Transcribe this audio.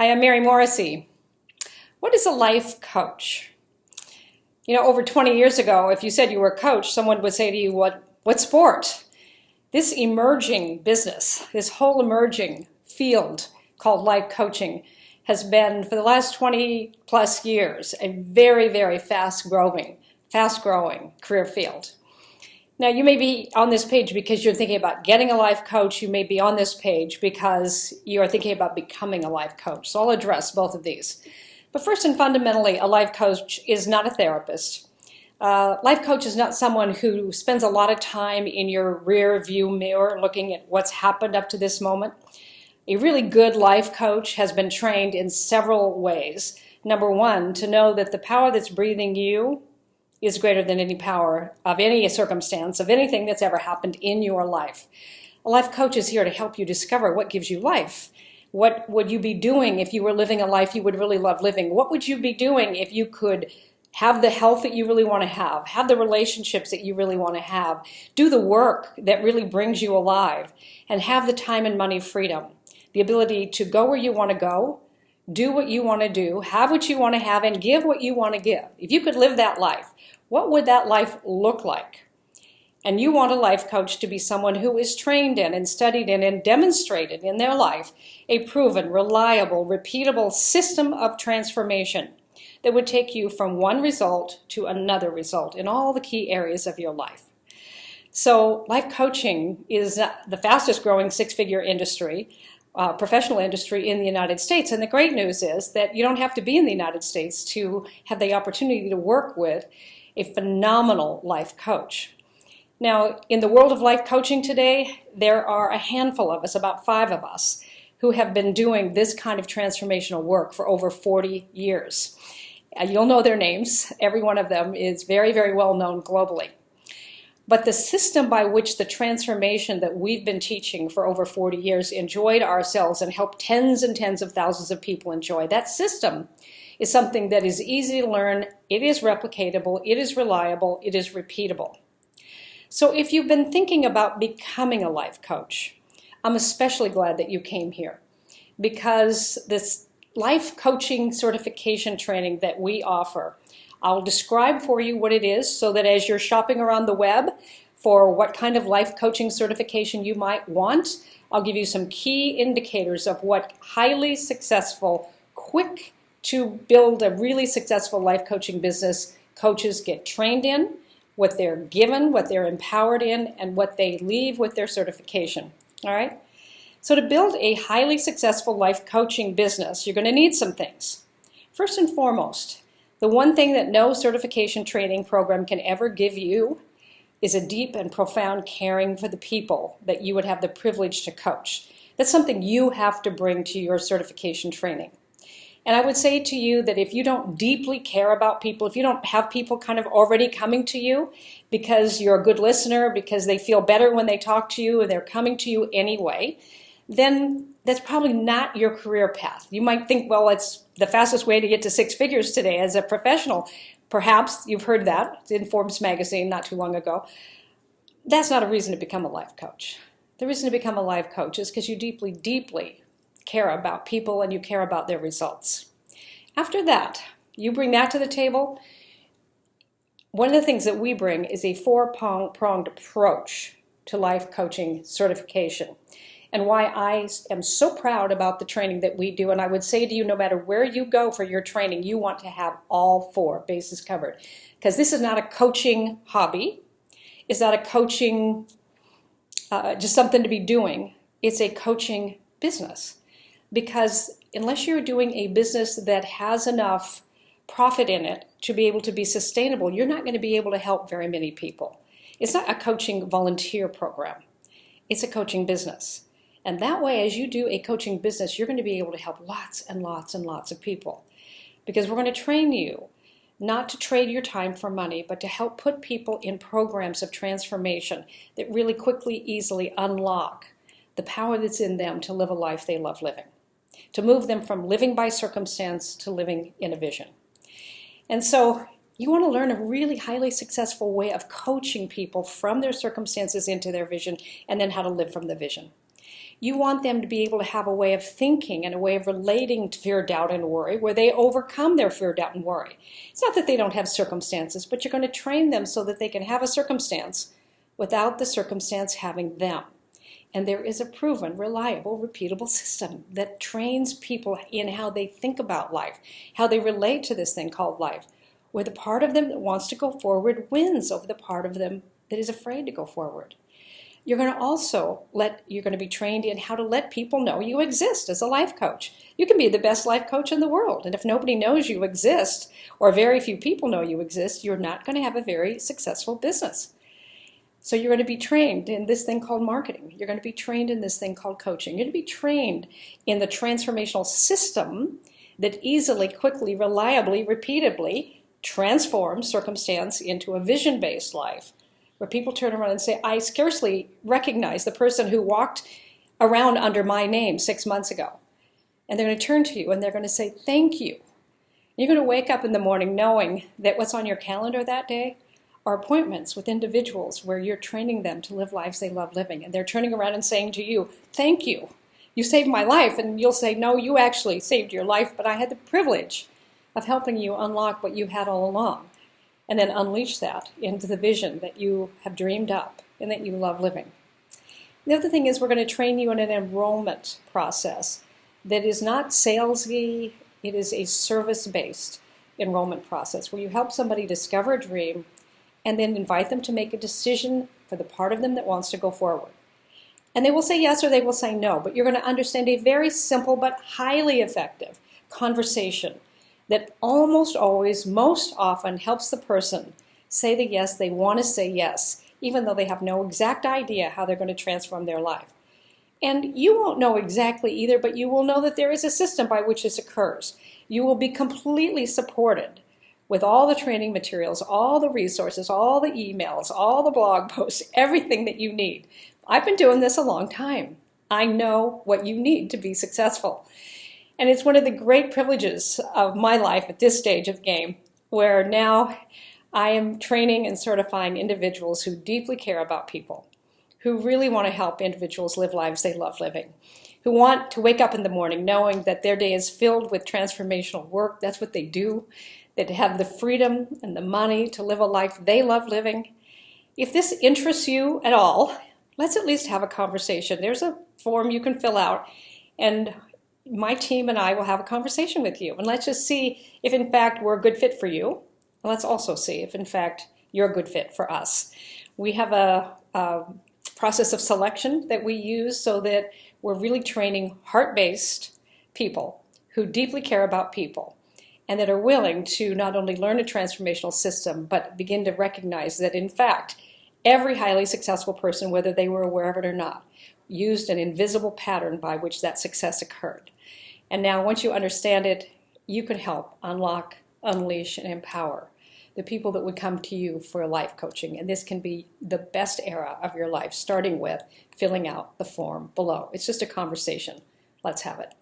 Hi, I'm Mary Morrissey. What is a life coach? You know, over 20 years ago, if you said you were a coach, someone would say to you, what sport? This emerging business, this whole emerging field called life coaching has been, for the last 20 plus years, a very, very fast-growing career field. Now, you may be on this page because you're thinking about getting a life coach. You may be on this page because you are thinking about becoming a life coach. So I'll address both of these. But first and fundamentally, a life coach is not a therapist. Life coach is not someone who spends a lot of time in your rear view mirror looking at what's happened up to this moment. A really good life coach has been trained in several ways. Number one, to know that the power that's breathing you is greater than any power of any circumstance, of anything that's ever happened in your life. A life coach is here to help you discover what gives you life. What would you be doing if you were living a life you would really love living? What would you be doing if you could have the health that you really want to have the relationships that you really want to have, do the work that really brings you alive, and have the time and money freedom, the ability to go where you want to go, do what you want to do, have what you want to have, and give what you want to give. If you could live that life, what would that life look like? And you want a life coach to be someone who is trained in and studied in and demonstrated in their life a proven, reliable, repeatable system of transformation that would take you from one result to another result in all the key areas of your life. So life coaching is the fastest growing six-figure industry, professional industry in the United States. And the great news is that you don't have to be in the United States to have the opportunity to work with a phenomenal life coach. Now, in the world of life coaching today, there are a handful of us, about 5 of us, who have been doing this kind of transformational work for over 40 years. You'll know their names. Every one of them is very, very well known globally. But the system by which the transformation that we've been teaching for over 40 years enjoyed ourselves and helped tens and tens of thousands of people enjoy, that system is something that is easy to learn, it is replicatable, it is reliable, it is repeatable. So if you've been thinking about becoming a life coach, I'm especially glad that you came here, because this life coaching certification training that we offer, I'll describe for you what it is so that as you're shopping around the web for what kind of life coaching certification you might want, I'll give you some key indicators of what highly successful, quick to build a really successful life coaching business coaches get trained in, what they're given, what they're empowered in, and what they leave with their certification. All right? So to build a highly successful life coaching business, you're going to need some things. First and foremost, the one thing that no certification training program can ever give you is a deep and profound caring for the people that you would have the privilege to coach. That's something you have to bring to your certification training. And I would say to you that if you don't deeply care about people, if you don't have people kind of already coming to you because you're a good listener, because they feel better when they talk to you and they're coming to you anyway, then that's probably not your career path. You might think, well, it's the fastest way to get to 6 figures today as a professional. Perhaps you've heard that in Forbes magazine not too long ago. That's not a reason to become a life coach. The reason to become a life coach is because you deeply, deeply care about people and you care about their results. After that, you bring that to the table. One of the things that we bring is a 4-pronged approach to life coaching certification, and why I am so proud about the training that we do. And I would say to you, no matter where you go for your training, you want to have all 4 bases covered, because this is not a coaching hobby. It's not a coaching, just something to be doing. It's a coaching business. Because unless you're doing a business that has enough profit in it to be able to be sustainable, you're not going to be able to help very many people. It's not a coaching volunteer program. It's a coaching business. And that way, as you do a coaching business, you're going to be able to help lots and lots and lots of people. Because we're going to train you not to trade your time for money, but to help put people in programs of transformation that really quickly, easily unlock the power that's in them to live a life they love living, to move them from living by circumstance to living in a vision. And so you want to learn a really highly successful way of coaching people from their circumstances into their vision, and then how to live from the vision. You want them to be able to have a way of thinking and a way of relating to fear, doubt, and worry where they overcome their fear, doubt, and worry. It's not that they don't have circumstances, but you're going to train them so that they can have a circumstance without the circumstance having them. And there is a proven, reliable, repeatable system that trains people in how they think about life, how they relate to this thing called life, where the part of them that wants to go forward wins over the part of them that is afraid to go forward. You're going to be trained in how to let people know you exist as a life coach. You can be the best life coach in the world, and if nobody knows you exist, or very few people know you exist, you're not going to have a very successful business. So you're going to be trained in this thing called marketing. You're going to be trained in this thing called coaching. You're going to be trained in the transformational system that easily, quickly, reliably, repeatedly transforms circumstance into a vision-based life, where people turn around and say, I scarcely recognize the person who walked around under my name 6 months ago. And they're going to turn to you and they're going to say, thank you. You're going to wake up in the morning knowing that what's on your calendar that day are appointments with individuals where you're training them to live lives they love living. And they're turning around and saying to you, thank you. You saved my life. And you'll say, no, you actually saved your life, but I had the privilege of helping you unlock what you had all along. And then unleash that into the vision that you have dreamed up and that you love living. The other thing is we're going to train you in an enrollment process that is not salesy. It is a service-based enrollment process where you help somebody discover a dream and then invite them to make a decision for the part of them that wants to go forward. And they will say yes or they will say no, but you're going to understand a very simple but highly effective conversation that almost always, most often helps the person say the yes they want to say yes, even though they have no exact idea how they're going to transform their life. And you won't know exactly either, but you will know that there is a system by which this occurs. You will be completely supported with all the training materials, all the resources, all the emails, all the blog posts, everything that you need. I've been doing this a long time. I know what you need to be successful. And it's one of the great privileges of my life at this stage of the game, where now I am training and certifying individuals who deeply care about people, who really want to help individuals live lives they love living, who want to wake up in the morning knowing that their day is filled with transformational work. That's what they do. That have the freedom and the money to live a life they love living. If this interests you at all, let's at least have a conversation. There's a form you can fill out, and my team and I will have a conversation with you. And let's just see if, in fact, we're a good fit for you. And let's also see if, in fact, you're a good fit for us. We have a process of selection that we use so that we're really training heart-based people who deeply care about people, and that are willing to not only learn a transformational system, but begin to recognize that, in fact, every highly successful person, whether they were aware of it or not, used an invisible pattern by which that success occurred. And now, once you understand it, you can help unlock, unleash, and empower the people that would come to you for life coaching. And this can be the best era of your life, starting with filling out the form below. It's just a conversation. Let's have it.